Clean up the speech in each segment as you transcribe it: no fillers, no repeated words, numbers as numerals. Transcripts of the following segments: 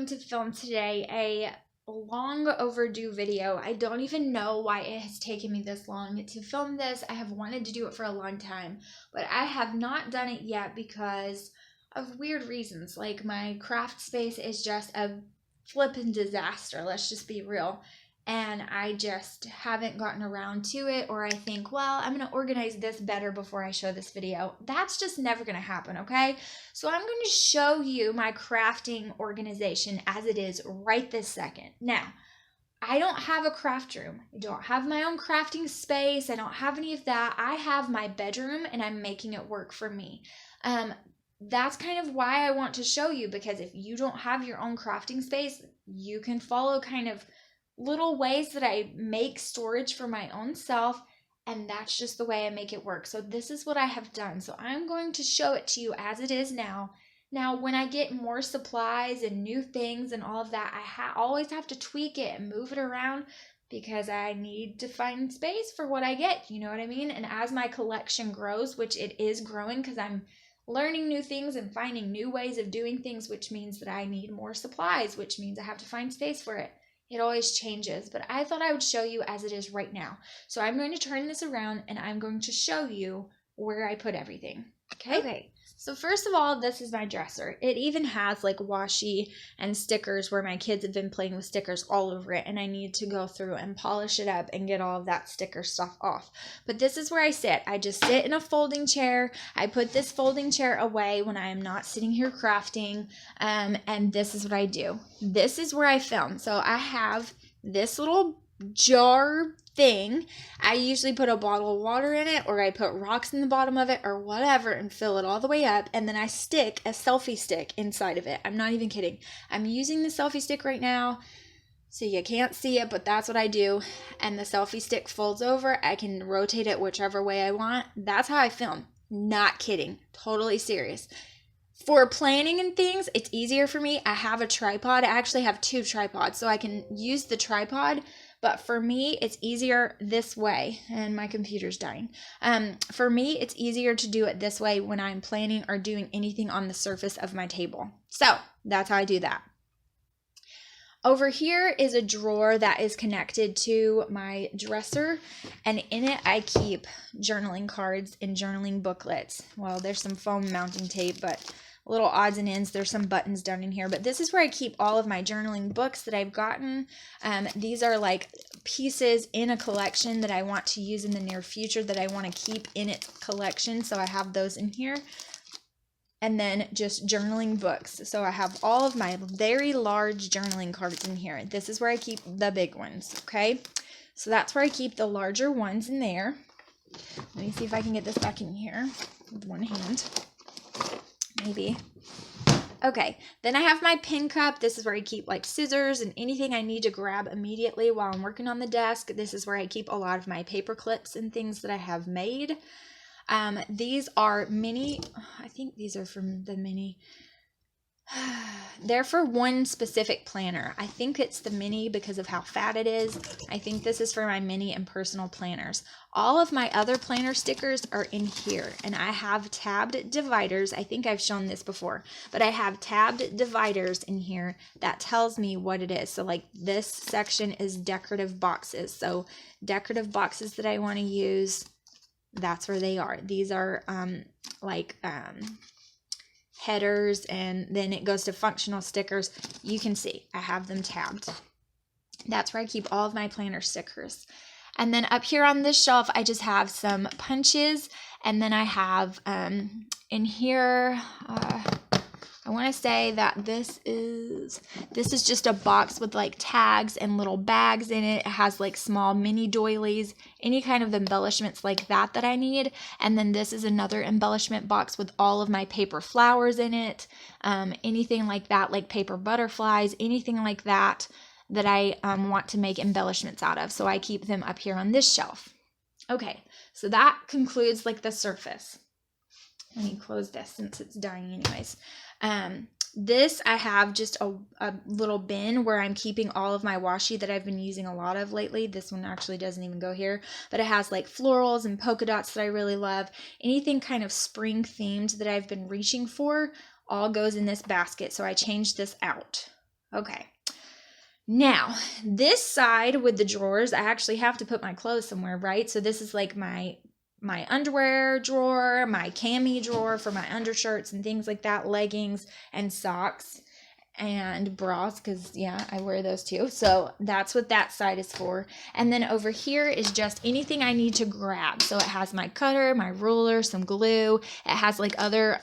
going to film today a long overdue video. I don't even know why it has taken me this long to film this. I have wanted to do it for a long time, but I have not done it yet because of weird reasons. Like my craft space is just a flippin' disaster. Let's just be real. And I just haven't gotten around to it, or I think, well, I'm going to organize this better before I show this video. That's just never going to happen, okay? So I'm going to show you my crafting organization as it is right this second. Now, I don't have a craft room. I don't have my own crafting space. I don't have any of that. I have my bedroom and I'm making it work for me. That's kind of why I want to show you, because if you don't have your own crafting space, you can follow kind of little ways that I make storage for my own self, and that's just the way I make it work. So this is what I have done. So I'm going to show it to you as it is now. Now, when I get more supplies and new things and all of that, I always have to tweak it and move it around because I need to find space for what I get, you know what I mean? And as my collection grows, which it is growing because I'm learning new things and finding new ways of doing things, which means that I need more supplies, which means I have to find space for it. It always changes, but I thought I would show you as it is right now. So I'm going to turn this around and I'm going to show you where I put everything. Okay. So first of all, this is my dresser. It even has like washi and stickers where my kids have been playing with stickers all over it, and I need to go through and polish it up and get all of that sticker stuff off. But this is where I sit. I just sit in a folding chair. I put this folding chair away when I am not sitting here crafting, and this is what I do. This is where I film. So I have this little jar thing. I usually put a bottle of water in it, or I put rocks in the bottom of it or whatever and fill it all the way up, and then I stick a selfie stick inside of it. I'm not even kidding. I'm using the selfie stick right now so you can't see it, but that's what I do. And the selfie stick folds over. I can rotate it whichever way I want. That's how I film. Not kidding. Totally serious. For planning and things, it's easier for me. I have a tripod. I actually have 2 tripods, so I can use the tripod. But for me, it's easier this way, and my computer's dying. For me, it's easier to do it this way when I'm planning or doing anything on the surface of my table. So that's how I do that. Over here is a drawer that is connected to my dresser, and in it I keep journaling cards and journaling booklets. Well, there's some foam mounting tape, but little odds and ends. There's some buttons down in here, but this is where I keep all of my journaling books that I've gotten. These are like pieces in a collection that I want to use in the near future that I want to keep in its collection, so I have those in here. And then just journaling books. So I have all of my very large journaling cards in here. This is where I keep the big ones, okay? So that's where I keep the larger ones in there. Let me see if I can get this back in here with one hand. Maybe. Okay, then I have my pen cup. This is where I keep like scissors and anything I need to grab immediately while I'm working on the desk. This is where I keep a lot of my paper clips and things that I have made. These are mini. I think these are from the mini. They're for one specific planner. I think it's the mini because of how fat it is. I think this is for my mini and personal planners. All of my other planner stickers are in here, and I have tabbed dividers. I think I've shown this before, but I have tabbed dividers in here that tells me what it is. So like this section is decorative boxes. So decorative boxes that I want to use, that's where they are. These are headers, and then it goes to functional stickers. You can see I have them tabbed. That's where I keep all of my planner stickers. And then up here on this shelf, I just have some punches, and then I have in here, I want to say that this is just a box with like tags and little bags in it. It has like small mini doilies, any kind of embellishments like that I need. And then this is another embellishment box with all of my paper flowers in it. Anything like that, like paper butterflies, anything like that I want to make embellishments out of. So I keep them up here on this shelf. Okay, so that concludes like the surface. Let me close this since it's dying anyways. This I have just a little bin where I'm keeping all of my washi that I've been using a lot of lately. This one actually doesn't even go here, but it has like florals and polka dots that I really love. Anything kind of spring themed that I've been reaching for all goes in this basket. So I changed this out. Okay. Now, this side with the drawers, I actually have to put my clothes somewhere, right? So this is like my underwear drawer, my cami drawer for my undershirts and things like that, leggings and socks and bras, because yeah, I wear those too. So that's what that side is for. And then over here is just anything I need to grab. So it has my cutter, my ruler, some glue. It has like other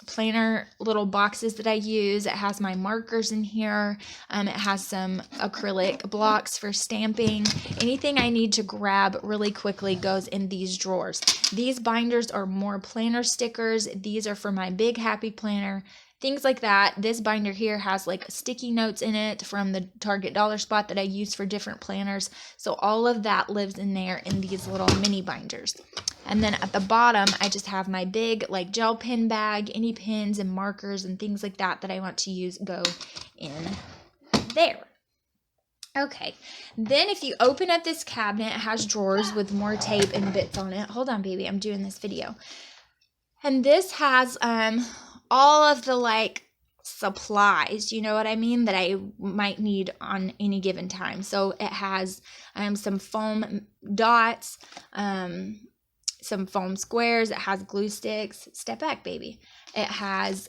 planner little boxes that I use. It has my markers in here. It has some acrylic blocks for stamping. Anything I need to grab really quickly goes in these drawers. These binders are more planner stickers. These are for my Big Happy Planner. Things like that. This binder here has like sticky notes in it from the Target Dollar Spot that I use for different planners. So all of that lives in there in these little mini binders. And then at the bottom, I just have my big like gel pen bag. Any pens and markers and things like that that I want to use go in there. Okay, then if you open up this cabinet, it has drawers with more tape and bits on it. Hold on, baby, I'm doing this video. And this has all of the like supplies, you know what I mean, that I might need on any given time. So it has some foam dots, some foam squares. It has glue sticks. Step back, baby. It has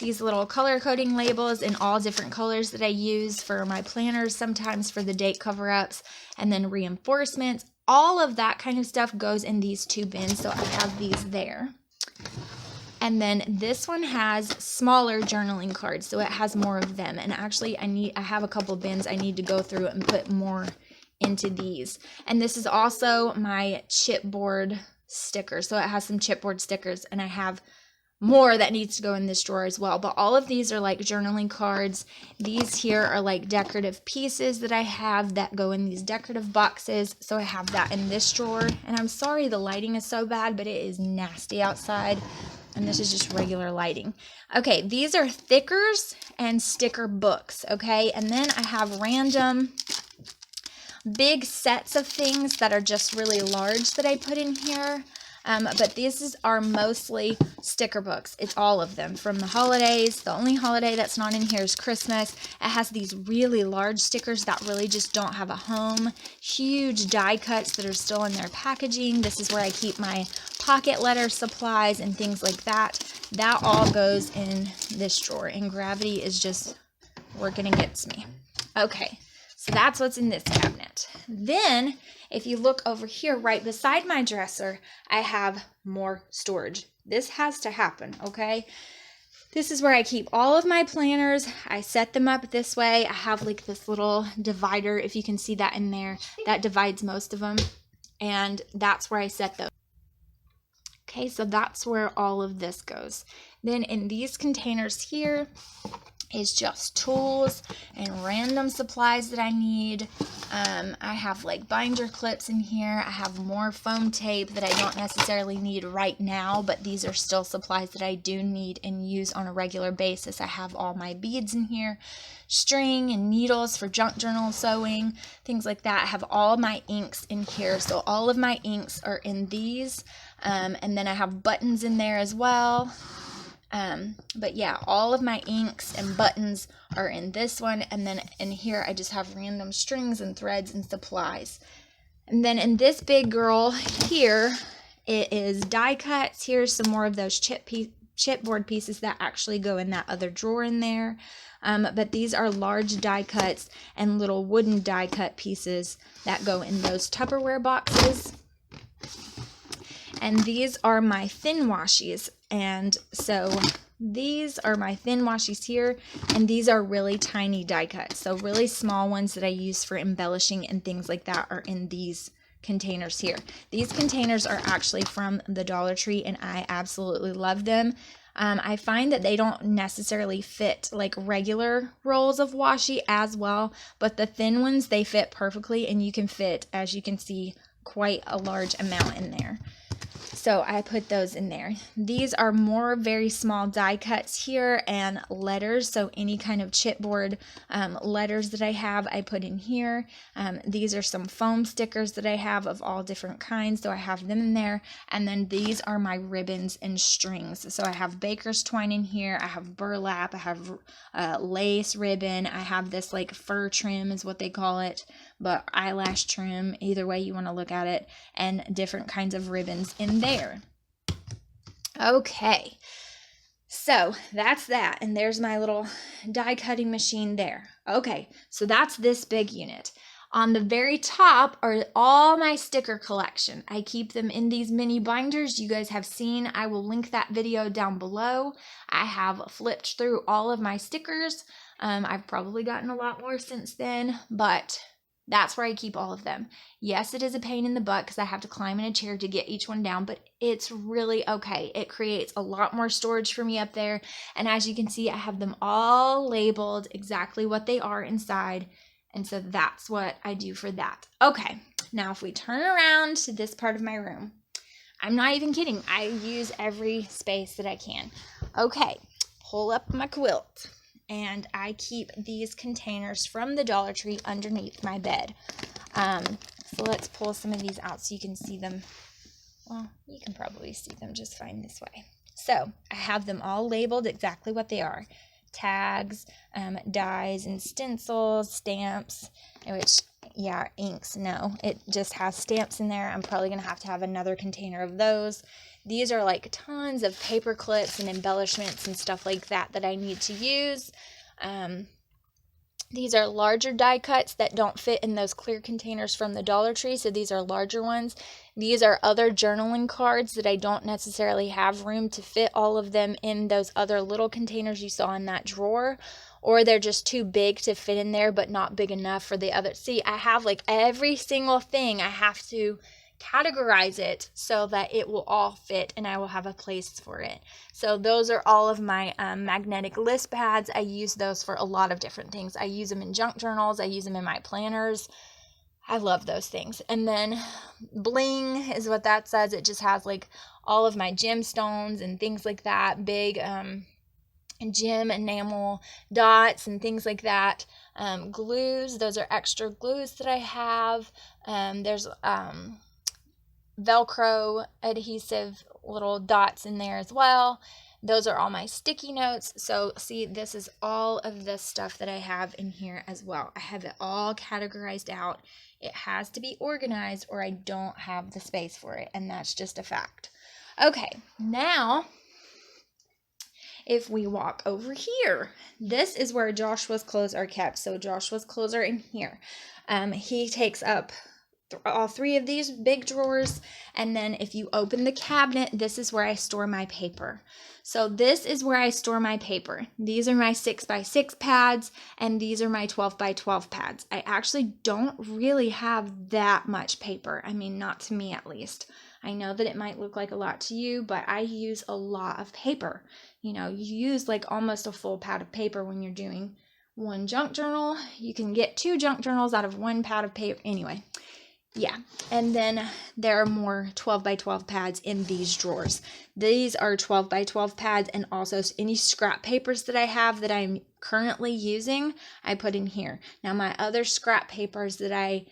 these little color coding labels in all different colors that I use for my planners, sometimes for the date cover-ups, and then reinforcements. All of that kind of stuff goes in these two bins, so I have these there. And then this one has smaller journaling cards, so it has more of them. And actually, I have a couple bins I need to go through and put more into these. And this is also my chipboard sticker, so it has some chipboard stickers, and I have more that needs to go in this drawer as well. But all of these are like journaling cards. These here are like decorative pieces that I have that go in these decorative boxes. So I have that in this drawer. And I'm sorry the lighting is so bad, but it is nasty outside. And this is just regular lighting. Okay, these are thickers and sticker books, okay? And then I have random big sets of things that are just really large that I put in here. But these are mostly sticker books. It's all of them from the holidays. The only holiday that's not in here is Christmas. It has these really large stickers that really just don't have a home. Huge die cuts that are still in their packaging. This is where I keep my pocket letter supplies and things like that. That all goes in this drawer, and gravity is just working against me. Okay, so that's what's in this cabinet. Then, if you look over here right beside my dresser, I have more storage. This has to happen, okay? This is where I keep all of my planners. I set them up this way. I have like this little divider, if you can see that in there, that divides most of them. And that's where I set those. Okay, so that's where all of this goes. Then in these containers here is just tools and random supplies that I need. I have like binder clips in here. I have more foam tape that I don't necessarily need right now, but these are still supplies that I do need and use on a regular basis. I have all my beads in here, string and needles for junk journal sewing, things like that. I have all my inks in here. So all of my inks are in these. And then I have buttons in there as well. But yeah, all of my inks and buttons are in this one, and then in here I just have random strings and threads and supplies. And then in this big girl here, it is die cuts. Here's some more of those chipboard pieces that actually go in that other drawer in there. But these are large die cuts and little wooden die cut pieces that go in those Tupperware boxes. And these are my thin washies. And so these are my thin washies here, and these are really tiny die cuts. So really small ones that I use for embellishing and things like that are in these containers here. These containers are actually from the Dollar Tree, and I absolutely love them. I find that they don't necessarily fit like regular rolls of washi as well, but the thin ones, they fit perfectly, and you can fit, as you can see, quite a large amount in there. So I put those in there. These are more very small die cuts here and letters. So any kind of chipboard letters that I have, I put in here. These are some foam stickers that I have of all different kinds. So I have them in there. And then these are my ribbons and strings. So I have baker's twine in here. I have burlap. I have lace ribbon. I have this like fur trim is what they call it, but eyelash trim, either way you want to look at it, and different kinds of ribbons in there. Okay, so that's that, and there's my little die cutting machine there. Okay, so that's this big unit. On the very top are all my sticker collection. I keep them in these mini binders you guys have seen. I will link that video down below. I have flipped through all of my stickers. I've probably gotten a lot more since then, but that's where I keep all of them. Yes, it is a pain in the butt because I have to climb in a chair to get each one down, but it's really okay. It creates a lot more storage for me up there. And as you can see, I have them all labeled exactly what they are inside. And so that's what I do for that. Okay, now if we turn around to this part of my room, I'm not even kidding. I use every space that I can. Okay, pull up my quilt. And I keep these containers from the Dollar Tree underneath my bed. So let's pull some of these out so you can see them. Well, you can probably see them just fine this way. So I have them all labeled exactly what they are. Tags, dies and stencils, stamps, which, yeah, inks, no. It just has stamps in there. I'm probably going to have another container of those. These are like tons of paper clips and embellishments and stuff like that that I need to use. These are larger die cuts that don't fit in those clear containers from the Dollar Tree, so these are larger ones. These are other journaling cards that I don't necessarily have room to fit all of them in those other little containers you saw in that drawer, or they're just too big to fit in there but not big enough for the other. See, I have like every single thing. I have to categorize it so that it will all fit and I will have a place for it. So those are all of my magnetic list pads. I use those for a lot of different things. I use them in junk journals. I use them in my planners. I love those things. And then bling is what that says. It just has like all of my gemstones and things like that, big gem enamel dots and things like that. Glues, those are extra glues that I have. There's Velcro adhesive little dots in there as well. Those are all my sticky notes. So see, this is all of the stuff that I have in here as well. I have it all categorized out. It has to be organized or I don't have the space for it, and that's just a fact. Okay, now if we walk over here, this is where Joshua's clothes are kept. So Joshua's clothes are in here. He takes up all three of these big drawers, and then if you open the cabinet, this is where I store my paper. So this is where I store my paper. These are my 6x6 pads, and these are my 12x12 pads. I actually don't really have that much paper. I mean, not to me at least. I know that it might look like a lot to you, but I use a lot of paper. You know, you use like almost a full pad of paper when you're doing one junk journal. You can get 2 junk journals out of 1 pad of paper. Anyway, yeah, and then there are more 12x12 pads in these drawers. These are 12x12 pads, and also any scrap papers that I have that I'm currently using, I put in here. Now my other scrap papers that I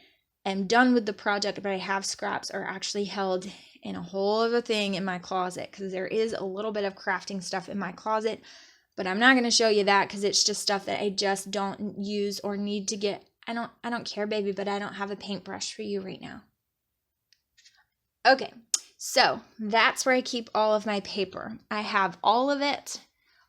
am done with the project, but I have scraps, are actually held in a whole other thing in my closet, because there is a little bit of crafting stuff in my closet, but I'm not going to show you that because it's just stuff that I just don't use or need to get. I don't care, baby, but I don't have a paintbrush for you right now. Okay, so that's where I keep all of my paper. I have all of it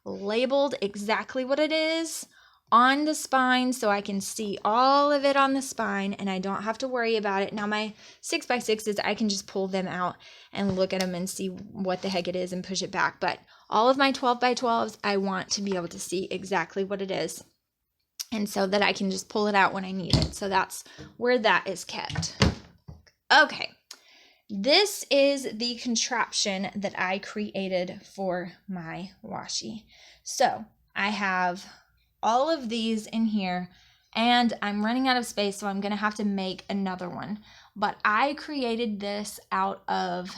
labeled exactly what it is on the spine so I can see all of it on the spine and I don't have to worry about it. Now my 6x6s, I can just pull them out and look at them and see what the heck it is and push it back. But all of my 12x12s, I want to be able to see exactly what it is, and so that I can just pull it out when I need it. So that's where that is kept. Okay, this is the contraption that I created for my washi. So I have all of these in here, and I'm running out of space, so I'm gonna have to make another one. But I created this out of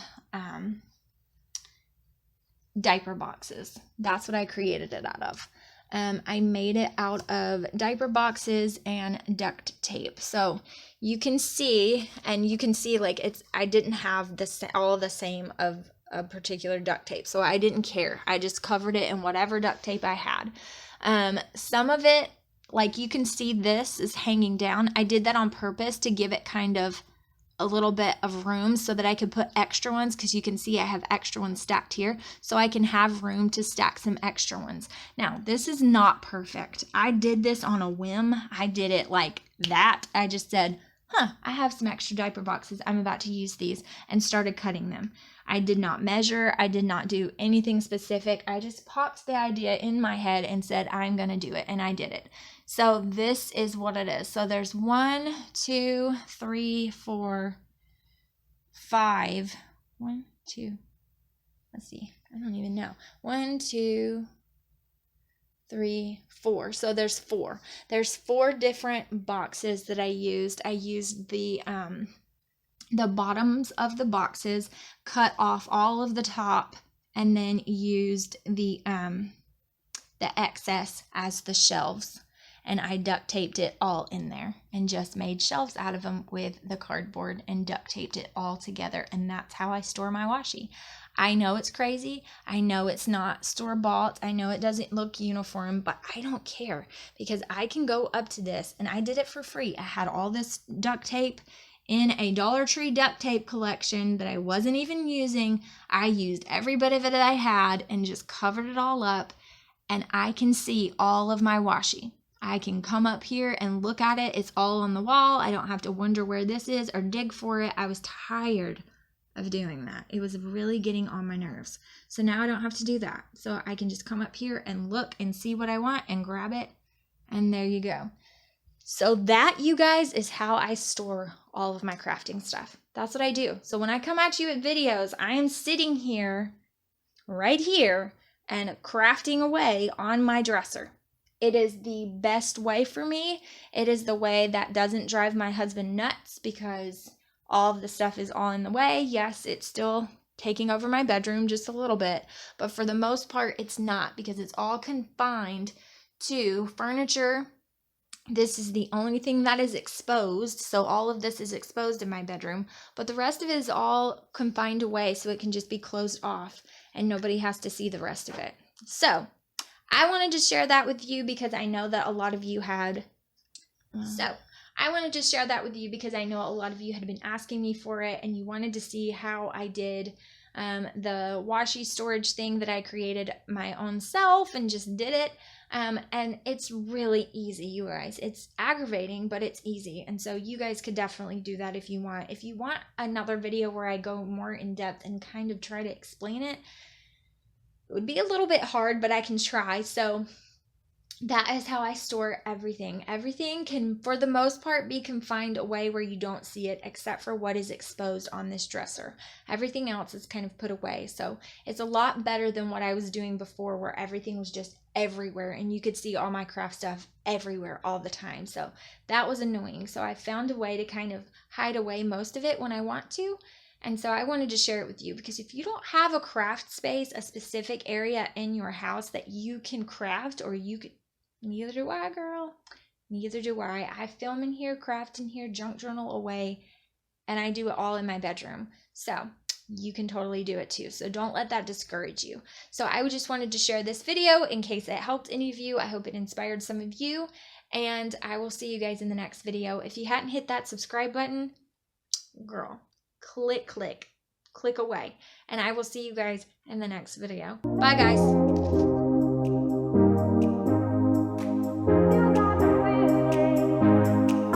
diaper boxes. That's what I created it out of. I made it out of diaper boxes and duct tape. So you can see like I didn't have all the same of a particular duct tape. So I didn't care. I just covered it in whatever duct tape I had. Some of it, like you can see this is hanging down. I did that on purpose to give it kind of a little bit of room so that I could put extra ones, because you can see I have extra ones stacked here, so I can have room to stack some extra ones. Now, this is not perfect. I did this on a whim. I did it like that. I just said, I have some extra diaper boxes. I'm about to use these, and started cutting them. I did not measure. I did not do anything specific. I just popped the idea in my head and said, I'm going to do it, and I did it. So this is what it is. So there's 1, 2, 3, 4, 5. 1, 2. Let's see. I don't even know. 1, 2, 3, 4. So there's 4. There's 4 different boxes that I used. I used the bottoms of the boxes, cut off all of the top, and then used the excess as the shelves. And I duct taped it all in there and just made shelves out of them with the cardboard and duct taped it all together. And that's how I store my washi. I know it's crazy. I know it's not store-bought. I know it doesn't look uniform, but I don't care, because I can go up to this, and I did it for free. I had all this duct tape in a Dollar Tree duct tape collection that I wasn't even using. I used every bit of it that I had and just covered it all up, and I can see all of my washi. I can come up here and look at it. It's all on the wall. I don't have to wonder where this is or dig for it. I was tired of doing that. It was really getting on my nerves. So now I don't have to do that. So I can just come up here and look and see what I want and grab it. And there you go. So that, you guys, is how I store all of my crafting stuff. That's what I do. So when I come at you with videos, I am sitting here, right here, and crafting away on my dresser. It is the best way for me. It is the way that doesn't drive my husband nuts, because all of the stuff is all in the way. Yes, it's still taking over my bedroom just a little bit, but for the most part, it's not, because it's all confined to furniture. This is the only thing that is exposed, so all of this is exposed in my bedroom, but the rest of it is all confined away, so it can just be closed off and nobody has to see the rest of it. So I wanted to share that with you because I know that a lot of you had. I wanted to share that with you because I know a lot of you had been asking me for it, and you wanted to see how I did the washi storage thing that I created my own self and just did it. And it's really easy, you guys. It's aggravating, but it's easy. And so you guys could definitely do that if you want. If you want another video where I go more in depth and kind of try to explain it, it would be a little bit hard, but I can try. So that is how I store everything. Everything can, for the most part, be confined away where you don't see it, except for what is exposed on this dresser. Everything else is kind of put away. So it's a lot better than what I was doing before, where everything was just everywhere and you could see all my craft stuff everywhere all the time. So that was annoying. So I found a way to kind of hide away most of it when I want to. And so I wanted to share it with you, because if you don't have a craft space, a specific area in your house that you can craft, or you could, neither do I, girl. Neither do I. I film in here, craft in here, junk journal away, and I do it all in my bedroom. So you can totally do it too. So don't let that discourage you. So I just wanted to share this video in case it helped any of you. I hope it inspired some of you, and I will see you guys in the next video. If you hadn't hit that subscribe button, girl, click away, and I will see you guys in the next video. Bye, guys.